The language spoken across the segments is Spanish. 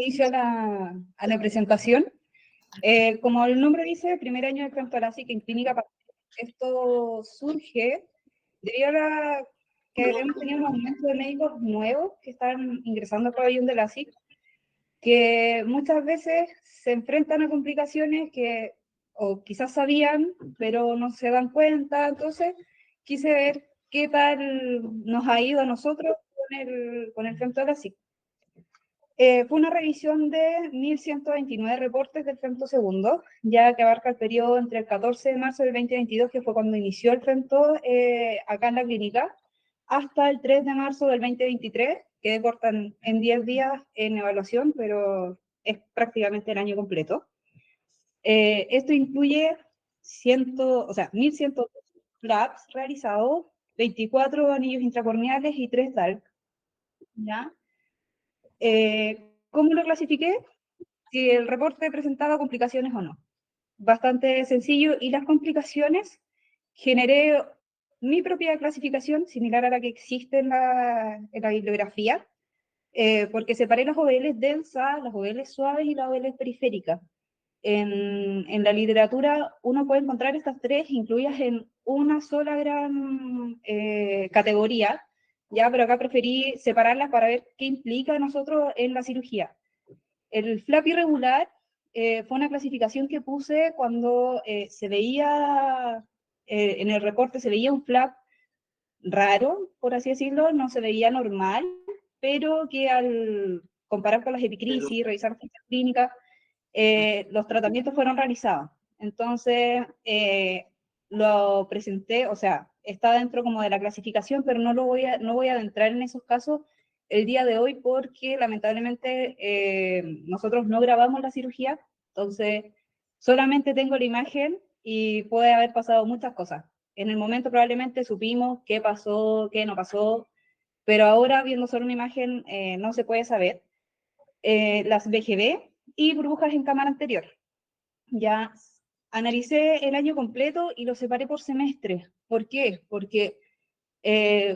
inicio a la presentación. Como el nombre dice, primer año de frontorácica en clínica. Esto surge debido a que hemos tenido un aumento de médicos nuevos que están ingresando al pabellón de la SIC, que muchas veces se enfrentan a complicaciones que o quizás sabían, pero no se dan cuenta. Entonces, quise ver qué tal nos ha ido a nosotros con el femto de la SIC. Fue una revisión de 1.129 reportes del femtosegundo, ya que abarca el periodo entre el 14 de marzo del 2022, que fue cuando inició el femto acá en la clínica, hasta el 3 de marzo del 2023, que cortan en 10 días en evaluación, pero es prácticamente el año completo. Esto incluye 1.100 flaps realizados, 24 anillos intracorneales y 3 DALC, ¿ya? ¿Cómo lo clasifiqué? Si el reporte presentaba complicaciones o no. Bastante sencillo. Y las complicaciones, generé mi propia clasificación, similar a la que existe en la bibliografía, porque separé las OVLs densas, las OVLs suaves y las OVLs periféricas. En la literatura uno puede encontrar estas tres incluidas en una sola gran categoría, ya, pero acá preferí separarlas para ver qué implica a nosotros en la cirugía. El flap irregular fue una clasificación que puse cuando se veía, en el reporte se veía un flap raro, por así decirlo, no se veía normal, pero que al comparar con las epicrisis, revisar fichas clínicas, los tratamientos fueron realizados. Entonces, lo presenté, o sea, está dentro como de la clasificación, pero no voy a adentrar en esos casos el día de hoy porque lamentablemente nosotros no grabamos la cirugía, entonces solamente tengo la imagen y puede haber pasado muchas cosas. En el momento probablemente supimos qué pasó, qué no pasó, pero ahora viendo solo una imagen no se puede saber. Las BGB y burbujas en cámara anterior. Ya analicé el año completo y lo separé por semestre. ¿Por qué? Porque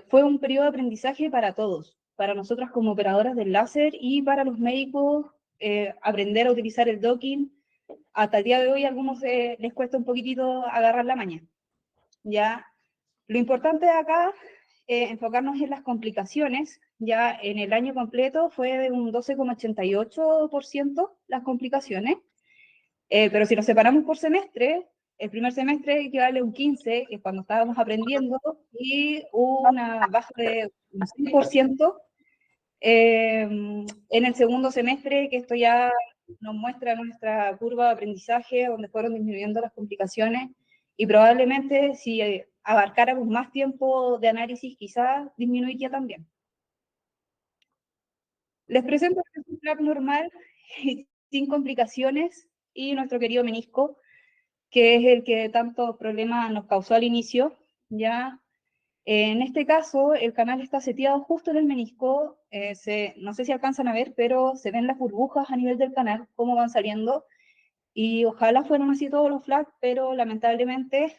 fue un periodo de aprendizaje para todos, para nosotras como operadoras del láser y para los médicos aprender a utilizar el docking. Hasta el día de hoy a algunos les cuesta un poquitito agarrar la maña. Ya, lo importante de acá, enfocarnos en las complicaciones. Ya en el año completo fue de un 12,88% las complicaciones, pero si lo separamos por semestre, el primer semestre equivale a un 15, que es cuando estábamos aprendiendo, y una baja de un 6% en el segundo semestre, que esto ya nos muestra nuestra curva de aprendizaje, donde fueron disminuyendo las complicaciones, y probablemente si abarcáramos más tiempo de análisis, quizás disminuiría también. Les presento el flap normal, sin complicaciones, y nuestro querido menisco, que es el que tantos problemas nos causó al inicio. Ya en este caso, el canal está seteado justo en el menisco, no sé si alcanzan a ver, pero se ven las burbujas a nivel del canal, cómo van saliendo, y ojalá fueran así todos los flaps, pero lamentablemente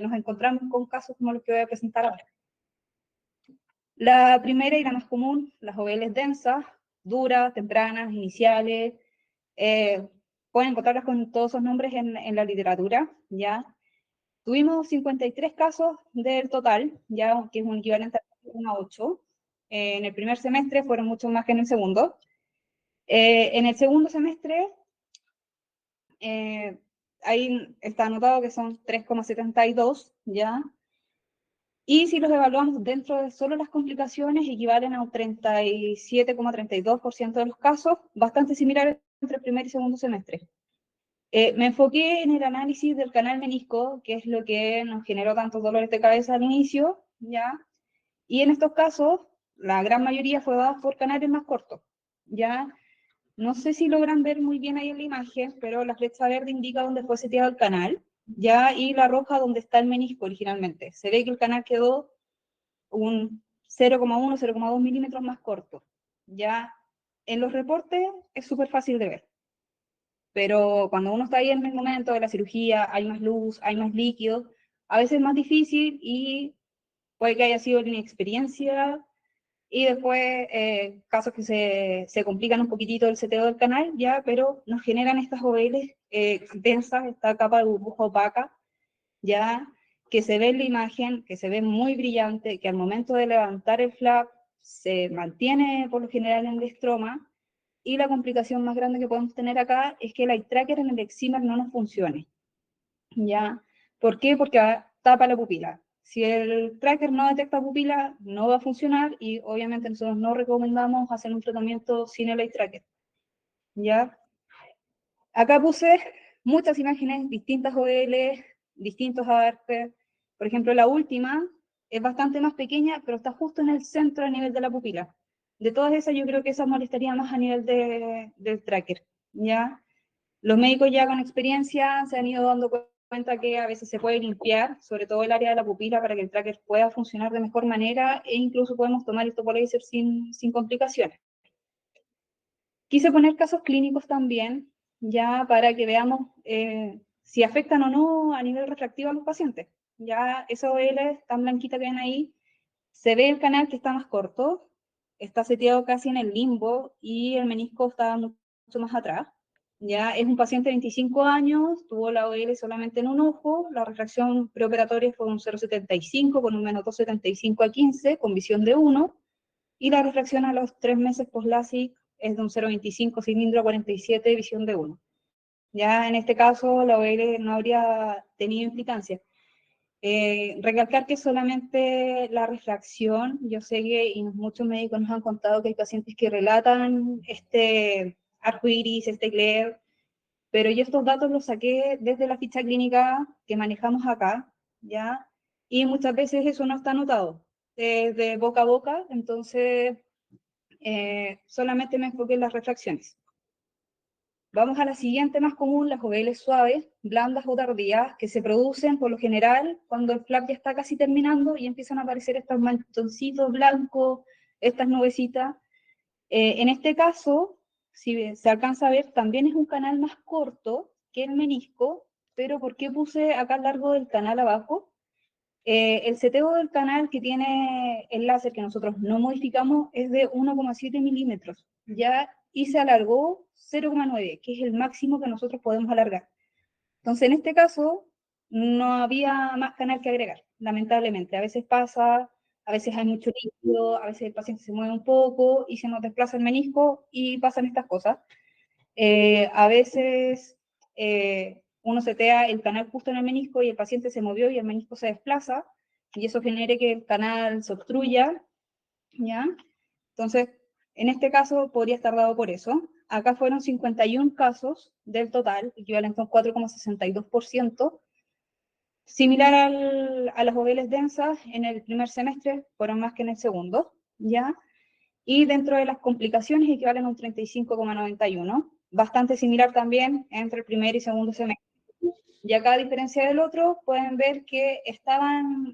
nos encontramos con casos como los que voy a presentar ahora. La primera y la más común, las OVLs densas, duras, tempranas, iniciales, pueden encontrarlas con todos esos nombres en la literatura, ¿ya? Tuvimos 53 casos del total, ya que es un equivalente a 1,8. En el primer semestre fueron muchos más que en el segundo. En el segundo semestre, ahí está anotado que son 3,72, ¿ya? Y si los evaluamos dentro de solo las complicaciones, equivalen a un 37,32% de los casos, bastante similares entre el primer y segundo semestre. Me enfoqué en el análisis del canal menisco, que es lo que nos generó tantos dolores de cabeza al inicio, ¿ya? Y en estos casos, la gran mayoría fue dada por canales más cortos, ¿ya? No sé si logran ver muy bien ahí en la imagen, pero la flecha verde indica dónde fue seteado el canal, ¿ya? Y la roja donde está el menisco originalmente. Se ve que el canal quedó un 0,1, 0,2 milímetros más corto, ¿ya? En los reportes es súper fácil de ver. Pero cuando uno está ahí en el momento de la cirugía, hay más luz, hay más líquido, a veces es más difícil y puede que haya sido la inexperiencia y después casos que se complican un poquitito el seteo del canal, ya, pero nos generan estas OVLs densas, esta capa de burbuja opaca, ya, que se ve en la imagen, que se ve muy brillante, que al momento de levantar el flap se mantiene por lo general en el estroma, y la complicación más grande que podemos tener acá es que el eye tracker en el excimer no nos funcione, ¿ya? ¿Por qué? Porque tapa la pupila. Si el tracker no detecta pupila, no va a funcionar y obviamente nosotros no recomendamos hacer un tratamiento sin el eye tracker, ¿ya? Acá puse muchas imágenes, distintas OL, distintos ARP. Por ejemplo, la última es bastante más pequeña, pero está justo en el centro a nivel de la pupila. De todas esas, yo creo que esa molestaría más a nivel del tracker, ¿ya? Los médicos ya con experiencia se han ido dando cuenta que a veces se puede limpiar, sobre todo el área de la pupila, para que el tracker pueda funcionar de mejor manera e incluso podemos tomar el topolaser sin complicaciones. Quise poner casos clínicos también, ya para que veamos si afectan o no a nivel refractivo a los pacientes. Ya esa OL tan blanquita que ven ahí, se ve el canal que está más corto, está seteado casi en el limbo y el menisco está mucho más atrás. Ya es un paciente de 25 años, tuvo la OL solamente en un ojo, la refracción preoperatoria fue un 0,75 con un menos 2,75 a 15 con visión de 1, y la refracción a los 3 meses post-LASIK es de un 0,25 cilindro a 47, visión de 1. Ya en este caso la OL no habría tenido implicancia. Recalcar que solamente la refracción, yo sé que y muchos médicos nos han contado que hay pacientes que relatan este arcoiris, este glare, pero yo estos datos los saqué desde la ficha clínica que manejamos acá, ¿ya? Y muchas veces eso no está anotado, de boca a boca, entonces solamente me enfoqué en las refracciones. Vamos a la siguiente más común, las OVL suaves, blandas o tardías, que se producen por lo general cuando el flap ya está casi terminando y empiezan a aparecer estos manchoncitos blancos, estas nubecitas. En este caso, si se alcanza a ver, también es un canal más corto que el menisco, pero ¿por qué puse acá a lo largo del canal abajo? El seteo del canal que tiene el láser que nosotros no modificamos es de 1,7 milímetros, ya, y se alargó 0,9, que es el máximo que nosotros podemos alargar. Entonces, en este caso, no había más canal que agregar, lamentablemente. A veces pasa, a veces hay mucho líquido, a veces el paciente se mueve un poco y se nos desplaza el menisco y pasan estas cosas. A veces uno setea el canal justo en el menisco y el paciente se movió y el menisco se desplaza y eso genere que el canal se obstruya, ¿ya? Entonces, en este caso podría estar dado por eso. Acá fueron 51 casos del total, equivalente a un 4,62%, similar a las OVLs densas en el primer semestre, fueron más que en el segundo, ¿ya? Y dentro de las complicaciones equivalen a un 35,91, bastante similar también entre el primer y segundo semestre. Y acá, a diferencia del otro, pueden ver que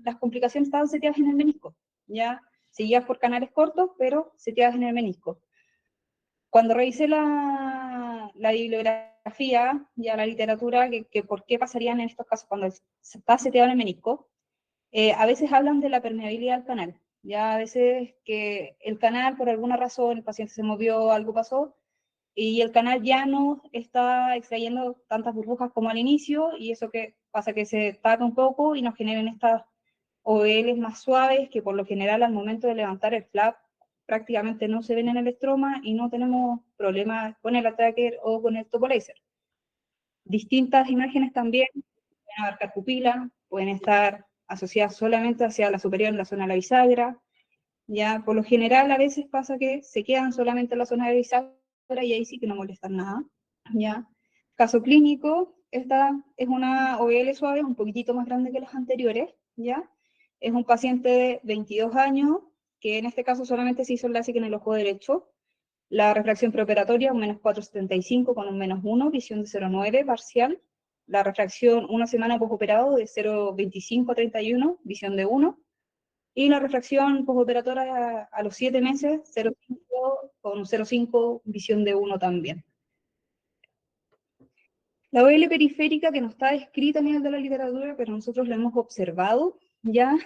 las complicaciones estaban seteadas en el menisco, ya seguidas por canales cortos, pero seteadas en el menisco. Cuando revisé la bibliografía, ya la literatura, que por qué pasarían en estos casos cuando se está seteado en el menisco, a veces hablan de la permeabilidad del canal. Ya a veces que el canal, por alguna razón, el paciente se movió, algo pasó, y el canal ya no está extrayendo tantas burbujas como al inicio, y eso que pasa que se tapa un poco y nos generen estas OVLs más suaves, que por lo general al momento de levantar el flap prácticamente no se ven en el estroma y no tenemos problemas con el tracker o con el topolaser. Distintas imágenes también pueden abarcar pupila, pueden estar asociadas solamente hacia la superior en la zona de la bisagra. Ya, por lo general a veces pasa que se quedan solamente en la zona de bisagra y ahí sí que no molestan nada. Ya. Caso clínico, esta es una OVL suave, un poquitito más grande que las anteriores, ¿ya? Es un paciente de 22 años, que en este caso solamente se hizo el LASIK en el ojo derecho. La refracción preoperatoria, un menos 4,75 con un menos 1, visión de 0,9 parcial. La refracción una semana postoperado de 0,25 a 31, visión de 1. Y la refracción postoperatoria a los 7 meses, 0,5 con 0,5, visión de 1 también. La OL periférica, que no está descrita a nivel de la literatura, pero nosotros la hemos observado, ya,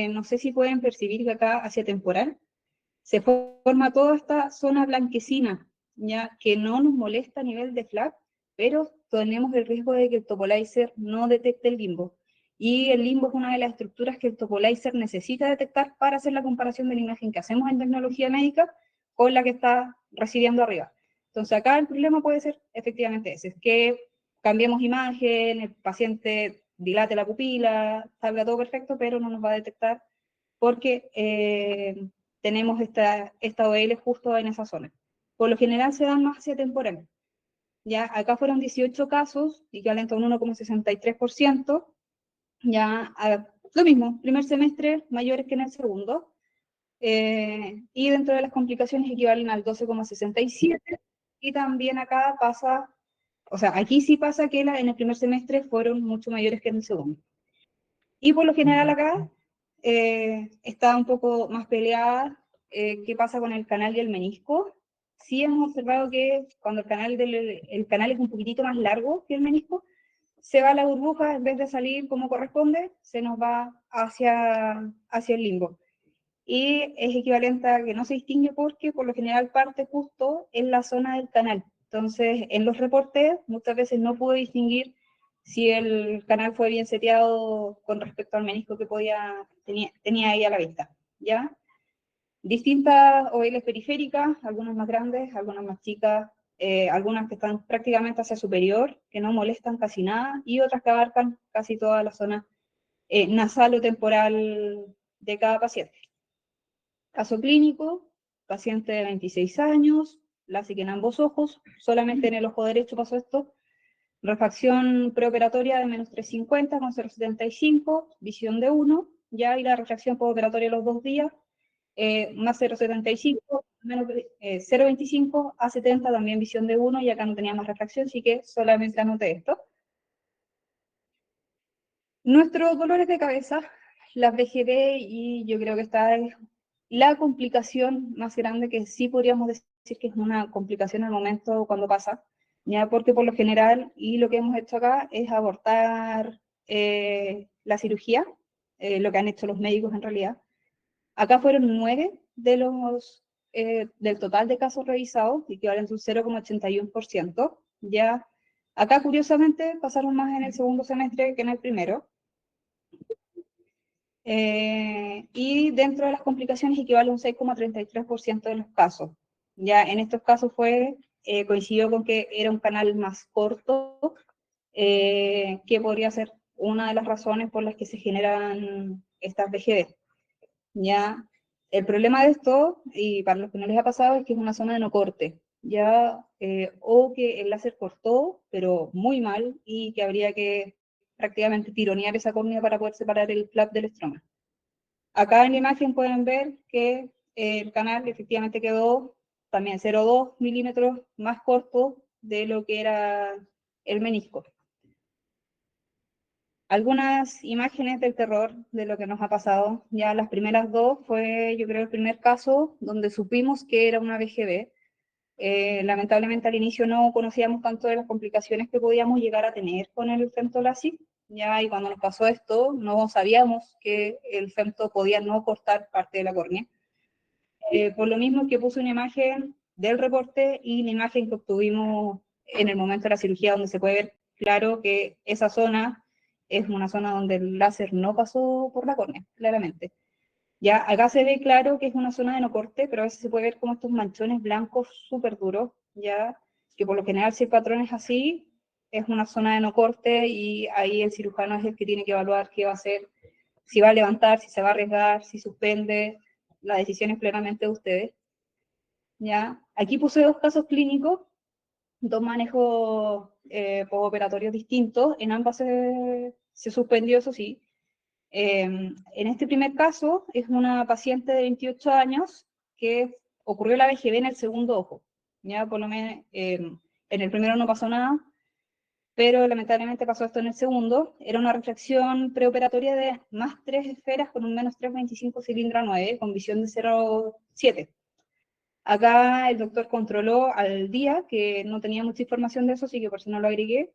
no sé si pueden percibir que acá hacia temporal se forma toda esta zona blanquecina, ya que no nos molesta a nivel de FLAC, pero tenemos el riesgo de que el topolizer no detecte el limbo. Y el limbo es una de las estructuras que el topolizer necesita detectar para hacer la comparación de la imagen que hacemos en tecnología médica con la que está recibiendo arriba. Entonces acá el problema puede ser efectivamente ese, es que cambiemos imagen, el paciente dilate la pupila, salga todo perfecto, pero no nos va a detectar porque tenemos esta OL justo en esa zona. Por lo general se dan más hacia temporal. Ya acá fueron 18 casos, equivalente a un 1,63%, ya lo mismo, primer semestre mayores que en el segundo, y dentro de las complicaciones equivalen al 12,67%, y también acá pasa, o sea, aquí sí pasa que en el primer semestre fueron mucho mayores que en el segundo. Y por lo general acá está un poco más peleada qué pasa con el canal y el menisco. Sí hemos observado que cuando el canal es un poquitito más largo que el menisco, se va la burbuja, en vez de salir como corresponde, se nos va hacia el limbo. Y es equivalente a que no se distingue porque por lo general parte justo en la zona del canal. Entonces, en los reportes muchas veces no pude distinguir si el canal fue bien seteado con respecto al menisco que tenía ahí a la vista, ¿ya? Distintas OLs periféricas, algunas más grandes, algunas más chicas, algunas que están prácticamente hacia superior, que no molestan casi nada, y otras que abarcan casi toda la zona nasal o temporal de cada paciente. Caso clínico, paciente de 26 años, LASIK en ambos ojos, solamente en el ojo derecho pasó esto, refracción preoperatoria de menos 350 con 0,75, visión de 1, ya, y la refracción postoperatoria los 2 días, más 0,75, menos 0,25 a 70, también visión de 1, y acá no tenía más refracción, así que solamente anoté esto. Nuestros dolores de cabeza, las BGD, y yo creo que esta es la complicación más grande que sí podríamos decir que es una complicación al momento cuando pasa, ya porque por lo general, y lo que hemos hecho acá es abortar la cirugía, lo que han hecho los médicos en realidad. Acá fueron 9 del total de casos revisados, equivalen a un 0,81%. Ya acá, curiosamente, pasaron más en el segundo semestre que en el primero. Y dentro de las complicaciones equivale a un 6,33% de los casos. Ya en estos casos coincidió con que era un canal más corto, que podría ser una de las razones por las que se generan estas VGD. Ya, el problema de esto, y para los que no les ha pasado, es que es una zona de no corte, ya, o que el láser cortó, pero muy mal, y que habría que prácticamente tironear esa córnea para poder separar el flap del estroma. Acá en la imagen pueden ver que el canal efectivamente quedó también 0,2 milímetros más corto de lo que era el menisco. Algunas imágenes del terror de lo que nos ha pasado. Ya las primeras dos fue, yo creo, el primer caso donde supimos que era una VGD. Lamentablemente al inicio no conocíamos tanto de las complicaciones que podíamos llegar a tener con el femtolásic, ya, y cuando nos pasó esto no sabíamos que el femto podía no cortar parte de la córnea. Por lo mismo que puse una imagen del reporte y la imagen que obtuvimos en el momento de la cirugía, donde se puede ver claro que esa zona es una zona donde el láser no pasó por la córnea, claramente. Ya acá se ve claro que es una zona de no corte, pero a veces se puede ver como estos manchones blancos súper duros, ya, que por lo general si el patrón es así, es una zona de no corte, y ahí el cirujano es el que tiene que evaluar qué va a hacer, si va a levantar, si se va a arriesgar, si suspende. La decisión es plenamente de ustedes. ¿Ya? Aquí puse dos casos clínicos, dos manejos postoperatorios distintos, en ambas se suspendió, eso sí. En este primer caso es una paciente de 28 años que ocurrió la VGB en el segundo ojo. Ya, por lo menos en el primero no pasó nada, pero lamentablemente pasó esto en el segundo. Era una refracción preoperatoria de más 3 esferas con un menos 3,25 cilindro 9, con visión de 0,7. Acá el doctor controló al día, que no tenía mucha información de eso, así que por eso no lo agregué.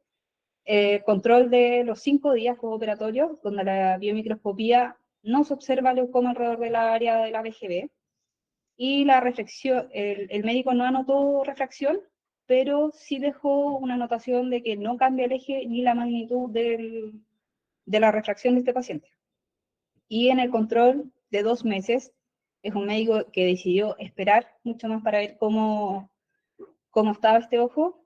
Control de los 5 días operatorios, donde la biomicroscopía no se observa leucoma alrededor del área de la VGB. y la reflexión, el médico no anotó refracción, pero sí dejó una anotación de que no cambia el eje ni la magnitud de la refracción de este paciente. Y en el control de 2 meses, es un médico que decidió esperar mucho más para ver cómo estaba este ojo,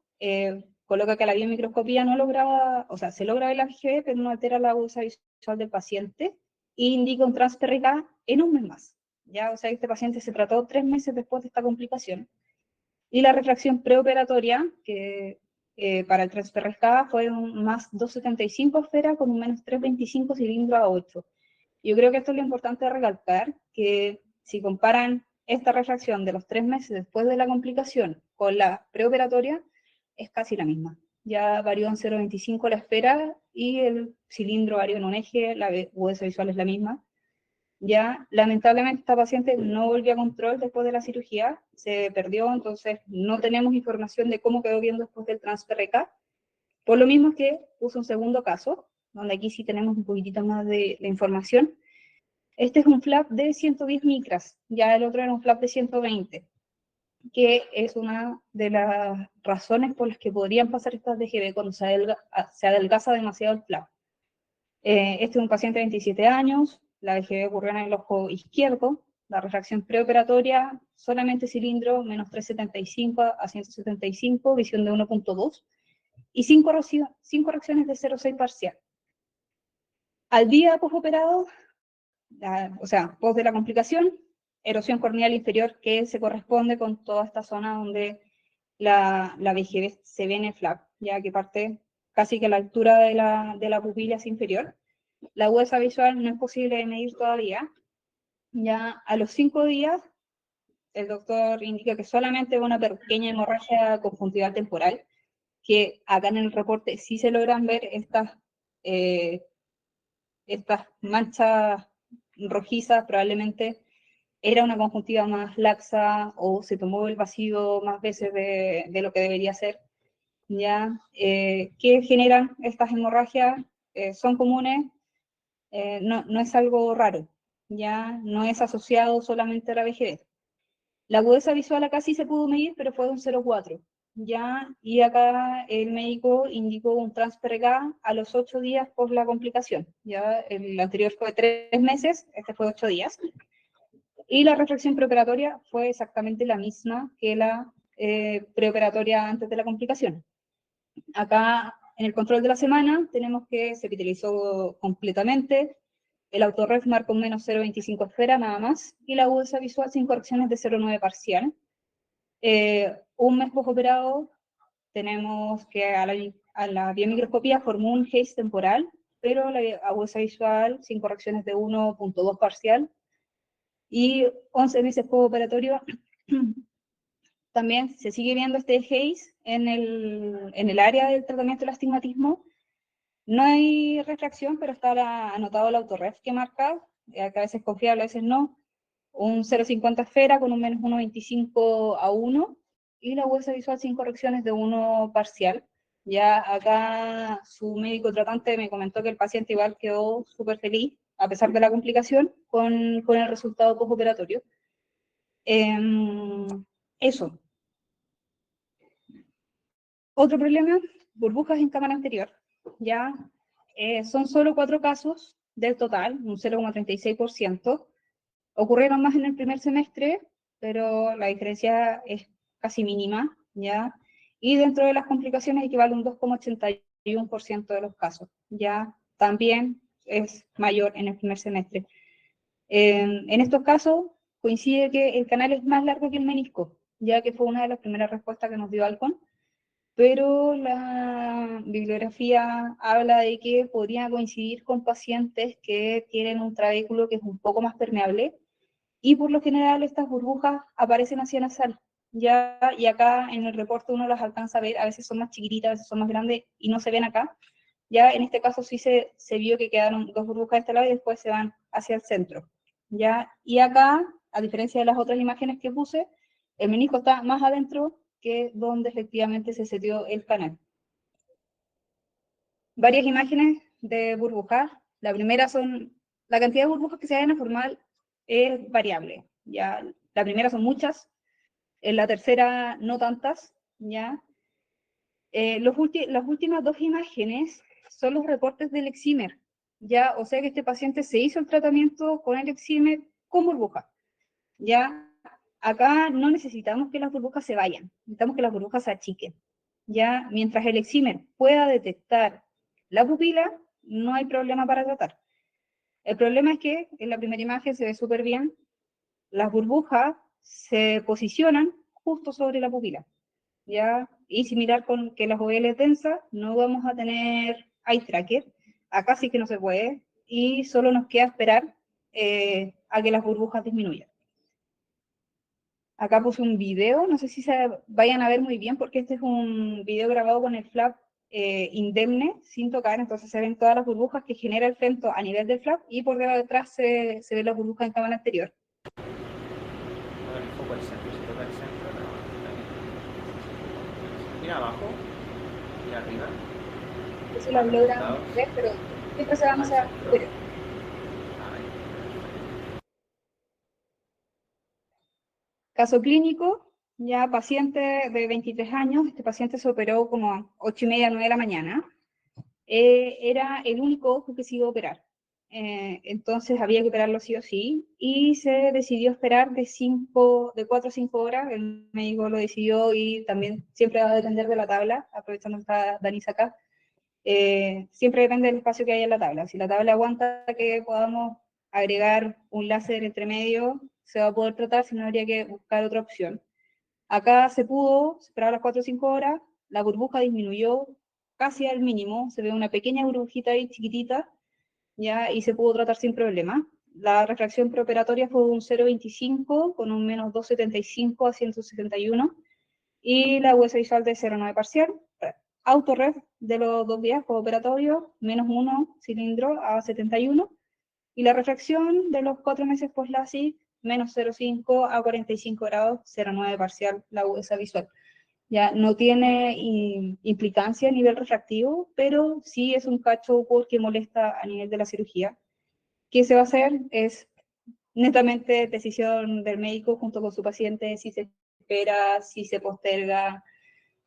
coloca que la biomicroscopía no lograba, o sea, se logra ver la IgG, pero no altera la agudeza visual del paciente, e indica un TransPRK en un mes más. Ya, o sea, este paciente se trató 3 meses después de esta complicación. Y la refracción preoperatoria, que para el TransPRK fue un más 2,75 esfera con un menos 3,25 cilindro a 8. Yo creo que esto es lo importante de recalcar, que si comparan esta refracción de los 3 meses después de la complicación con la preoperatoria, es casi la misma. Ya varió en 0,25 la esfera y el cilindro varió en un eje, la agudeza visual es la misma. Ya, lamentablemente esta paciente no volvió a control después de la cirugía, se perdió, entonces no tenemos información de cómo quedó bien después del TransPRK. Por lo mismo que puso un segundo caso, donde aquí sí tenemos un poquitito más de información. Este es un flap de 110 micras, ya el otro era un flap de 120, que es una de las razones por las que podrían pasar estas DGB cuando se adelgaza demasiado el flap. Este es un paciente de 27 años, la DGB ocurrió en el ojo izquierdo, la refracción preoperatoria, solamente cilindro, menos 375 a 175, visión de 1,2, y 5 correcciones de 0,6 parcial. Al día postoperado, o sea, post de la complicación, erosión corneal inferior que se corresponde con toda esta zona donde la VGB se ve en el flap, ya que parte casi que a la altura de la pupila hacia inferior. La agudeza visual no es posible de medir todavía. Ya a los 5 días, el doctor indica que solamente una pequeña hemorragia conjuntival temporal, que acá en el reporte sí se logran ver estas manchas rojizas, probablemente era una conjuntiva más laxa o se tomó el vacío más veces de lo que debería ser. ¿Ya? ¿Qué generan estas hemorragias? Son comunes, no es algo raro, ya no es asociado solamente a la vejez. La agudeza visual acá sí se pudo medir, pero fue de un 0,4, ya, y acá el médico indicó un TransPRK a los 8 días por la complicación, ya, el anterior fue 3 meses, este fue 8 días, y la refracción preoperatoria fue exactamente la misma que la preoperatoria antes de la complicación. Acá, en el control de la semana, tenemos que se vitalizó completamente, el autorref marca un menos 0,25 esfera, nada más, y la agudeza visual sin correcciones de 0,9 parcial. Un mes postoperado, tenemos que a la biomicroscopía formó un haze temporal, pero la agudeza visual sin correcciones de 1,2 parcial, y 11 meses postoperatorio también se sigue viendo este haze en el área del tratamiento del astigmatismo. No hay refracción, pero está anotado el autorref que marca, que a veces es confiable, a veces no. Un 0,50 esfera con un menos 1,25 a 1, y la agudeza visual sin correcciones de 1 parcial. Ya acá su médico tratante me comentó que el paciente igual quedó súper feliz, a pesar de la complicación, con el resultado postoperatorio. Eso. Otro problema, burbujas en cámara anterior. Ya son solo 4 casos del total, un 0,36%. Ocurrieron más en el primer semestre, pero la diferencia es casi mínima, ¿ya? Y dentro de las complicaciones equivale a un 2,81% de los casos, ¿ya? También es mayor en el primer semestre. En estos casos coincide que el canal es más largo que el menisco, ya que fue una de las primeras respuestas que nos dio Alcon, pero la bibliografía habla de que podría coincidir con pacientes que tienen un trabéculo que es un poco más permeable, y por lo general estas burbujas aparecen hacia nasal, ya, y acá en el reporte uno las alcanza a ver, a veces son más chiquititas, a veces son más grandes y no se ven acá. Ya en este caso sí se vio que quedaron 2 burbujas de este lado y después se van hacia el centro, ya, y acá, a diferencia de las otras imágenes que puse, el menisco está más adentro que donde efectivamente se setió el canal. Varias imágenes de burbujas. La primera son, la cantidad de burbujas que se vayan a formar es variable. Ya la primera son muchas, en la tercera no tantas, ¿ya? Las últimas dos imágenes son los reportes del Excimer, ¿ya? O sea que este paciente se hizo el tratamiento con el Excimer con burbuja, ¿ya? Acá no necesitamos que las burbujas se vayan, necesitamos que las burbujas se achiquen, ¿ya? Mientras el Excimer pueda detectar la pupila, no hay problema para tratar. El problema es que en la primera imagen se ve súper bien, las burbujas se posicionan justo sobre la pupila, ¿ya? Y similar con que las OL densas, no vamos a tener eye tracker, acá sí que no se puede, y solo nos queda esperar a que las burbujas disminuyan. Acá puse un video, no sé si se vayan a ver muy bien, porque este es un video grabado con el flap indemne, sin tocar, entonces se ven todas las burbujas que genera el femto a nivel del flap, y por detrás se ven las burbujas en cámara anterior. El foco al centro, si toca el centro, no. Mira abajo, mira arriba, No sé si lo a los logran costados, ver, pero siempre se van al hacia centro. superior. Ahí. Caso clínico, ya paciente de 23 años, este paciente se operó como a 8:30, 9 de la mañana. Era el único ojo que se iba a operar. Entonces había que operarlo sí o sí, y se decidió esperar de 4 a 5 horas, el médico lo decidió, y también siempre va a depender de la tabla, aprovechando que está Danisa acá, siempre depende del espacio que haya en la tabla. Si la tabla aguanta que podamos agregar un láser entre medio, se va a poder tratar, si no habría que buscar otra opción. Acá se pudo, esperar las 4 o 5 horas, la burbuja disminuyó casi al mínimo, se ve una pequeña burbujita ahí chiquitita, ¿ya? Y se pudo tratar sin problema. La refracción preoperatoria fue un 0,25 con un menos 2,75 a 161, y la huesa visual de 0,9 parcial. Autoref de los 2 días postoperatorio, menos 1 cilindro a 71, y la refracción de los 4 meses post-LASIK, menos 0,5 a 45 grados, 0,9 parcial la huesa visual. Ya no tiene implicancia a nivel refractivo, pero sí es un cacho porque molesta a nivel de la cirugía. ¿Qué se va a hacer? Es netamente decisión del médico junto con su paciente, si se espera, si se posterga,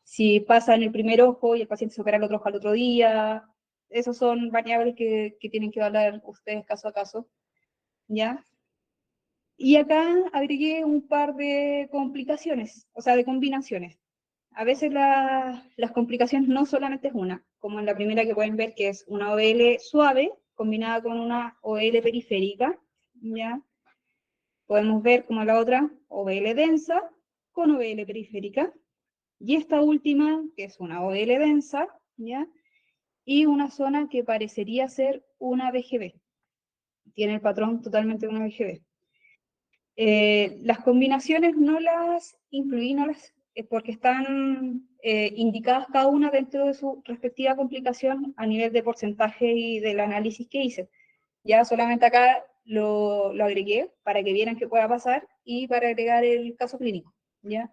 si pasa en el primer ojo y el paciente se opera el otro ojo al otro día. Esas son variables que tienen que evaluar ustedes caso a caso, ¿ya? Y acá agregué un par de complicaciones, o sea, de combinaciones. A veces las complicaciones no solamente es una, como en la primera que pueden ver, que es una OL suave combinada con una OL periférica, ¿ya? Podemos ver como la otra, OL densa con OL periférica, y esta última, que es una OL densa, ¿ya? Y una zona que parecería ser una BGB. Tiene el patrón totalmente de una BGB. Las combinaciones no las incluí, porque están indicadas cada una dentro de su respectiva complicación a nivel de porcentaje y del análisis que hice. Ya solamente acá lo agregué para que vieran qué pueda pasar y para agregar el caso clínico, ¿ya?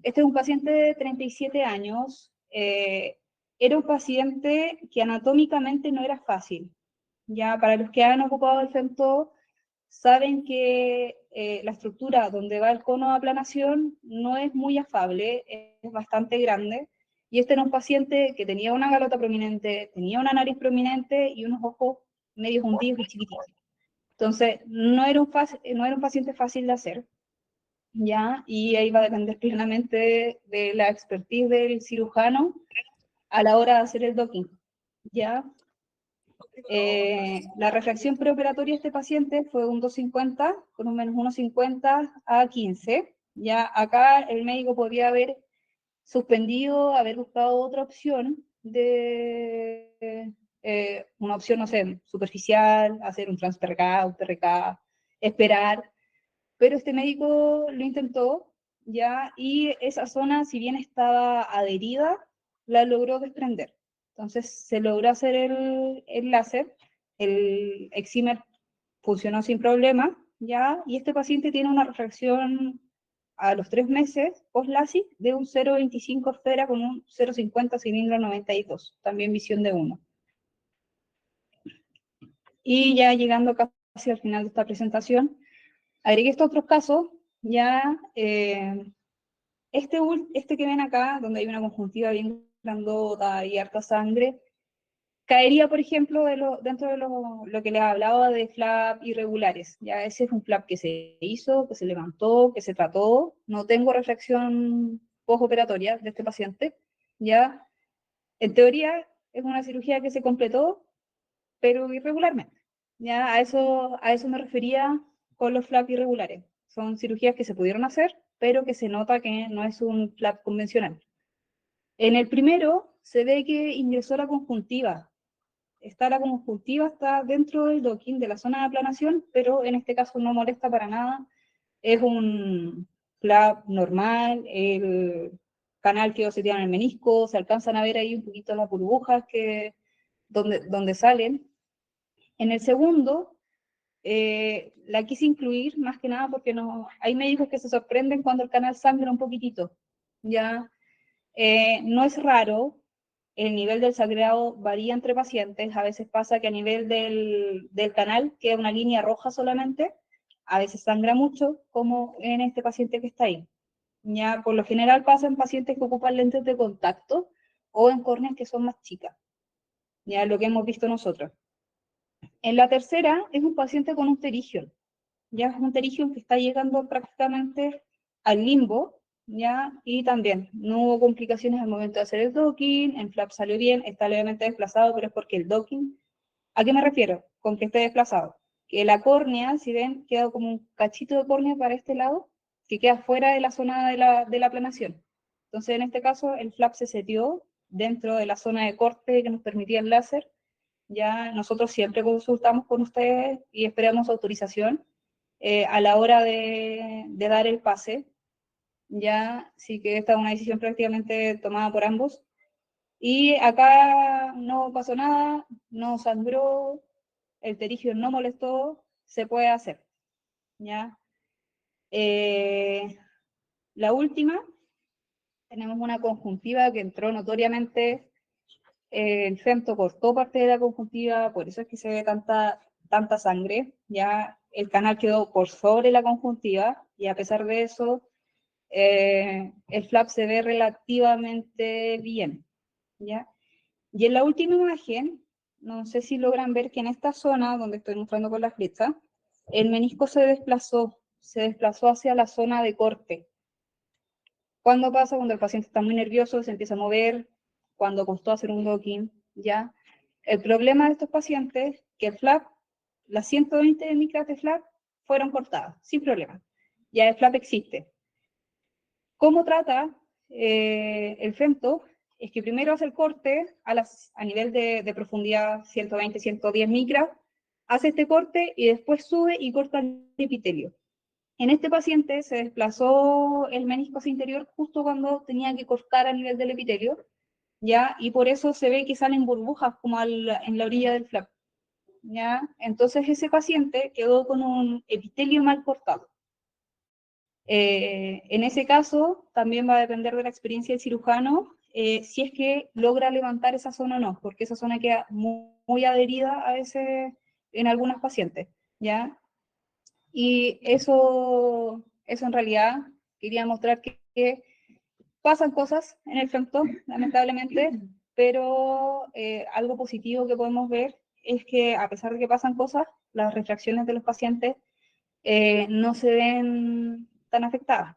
Este es un paciente de 37 años, era un paciente que anatómicamente no era fácil, ya para los que han ocupado el femto saben que la estructura donde va el cono de aplanación no es muy afable, es bastante grande, y este era un paciente que tenía una galota prominente, tenía una nariz prominente y unos ojos medios hundidos y chiquititos. Entonces, no era un paciente fácil de hacer, ¿ya? Y ahí va a depender plenamente de la expertise del cirujano a la hora de hacer el docking, ¿ya? La refracción preoperatoria de este paciente fue un 2,50 con un menos 1,50 a 15. Ya acá el médico podría haber suspendido, haber buscado otra opción de una opción, no sé, superficial, hacer un trans-PRK, un PRK, esperar, pero este médico lo intentó, ya, y esa zona, si bien estaba adherida, la logró desprender. Entonces se logró hacer el láser, el Excimer funcionó sin problema, ya, y este paciente tiene una refracción a los 3 meses post-LASIK de un 0,25 esfera con un 0,50 cilindro 92, también visión de 1. Y ya llegando casi al final de esta presentación, agregué estos otros casos Ya, este que ven acá, donde hay una conjuntiva bien grandota y harta sangre, caería, por ejemplo, dentro de lo que les hablaba de flap irregulares. Ya ese es un flap que se hizo, que se levantó, que se trató. No tengo refracción postoperatoria de este paciente. Ya, en teoría, es una cirugía que se completó, pero irregularmente. Ya a eso me refería con los flap irregulares. Son cirugías que se pudieron hacer, pero que se nota que no es un flap convencional. En el primero se ve que ingresó la conjuntiva. La conjuntiva está dentro del docking de la zona de aplanación, pero en este caso no molesta para nada. Es un flap normal, el canal quedó seteado en el menisco, se alcanzan a ver ahí un poquito las burbujas donde salen. En el segundo, la quise incluir más que nada porque no, hay médicos que se sorprenden cuando el canal sangra un poquitito. Ya no es raro, el nivel del sangrado varía entre pacientes, a veces pasa que a nivel del canal queda una línea roja solamente, a veces sangra mucho, como en este paciente que está ahí. Ya por lo general pasa en pacientes que ocupan lentes de contacto o en córneas que son más chicas, ya lo que hemos visto nosotros. En la tercera es un paciente con un pterygium, ya es un pterygium que está llegando prácticamente al limbo, ya, y también no hubo complicaciones al momento de hacer el docking, el flap salió bien, está levemente desplazado, pero es porque el docking, ¿a qué me refiero? Con que esté desplazado. Que la córnea, si ven, queda como un cachito de córnea para este lado, que queda fuera de la zona de la aplanación. Entonces, en este caso, el flap se setió dentro de la zona de corte que nos permitía el láser. Ya nosotros siempre consultamos con ustedes y esperamos autorización a la hora de dar el pase. Ya, sí que esta es una decisión prácticamente tomada por ambos. Y acá no pasó nada, no sangró, el pterygium no molestó, se puede hacer. ¿Ya? La última, tenemos una conjuntiva que entró notoriamente, el femto cortó parte de la conjuntiva, por eso es que se ve tanta sangre. Ya el canal quedó por sobre la conjuntiva y a pesar de eso, el flap se ve relativamente bien. ¿Ya? Y en la última imagen, no sé si logran ver que en esta zona, donde estoy mostrando con la flecha, el menisco se desplazó hacia la zona de corte. ¿Cuándo pasa? Cuando el paciente está muy nervioso, se empieza a mover, cuando costó hacer un docking, ¿ya? El problema de estos pacientes, que el flap, las 120 micras de flap fueron cortadas, sin problema. Ya el flap existe. ¿Cómo trata el femto? Es que primero hace el corte a nivel de profundidad 120, 110 micras, hace este corte y después sube y corta el epitelio. En este paciente se desplazó el menisco interior justo cuando tenía que cortar a nivel del epitelio, ¿ya? Y por eso se ve que salen burbujas como en la orilla del flap, ¿ya? Entonces ese paciente quedó con un epitelio mal cortado. En ese caso, también va a depender de la experiencia del cirujano si es que logra levantar esa zona o no, porque esa zona queda muy adherida a en algunos pacientes, ¿ya? Y eso en realidad quería mostrar que pasan cosas en el femto, lamentablemente, pero algo positivo que podemos ver es que a pesar de que pasan cosas, las refracciones de los pacientes no se ven tan afectadas.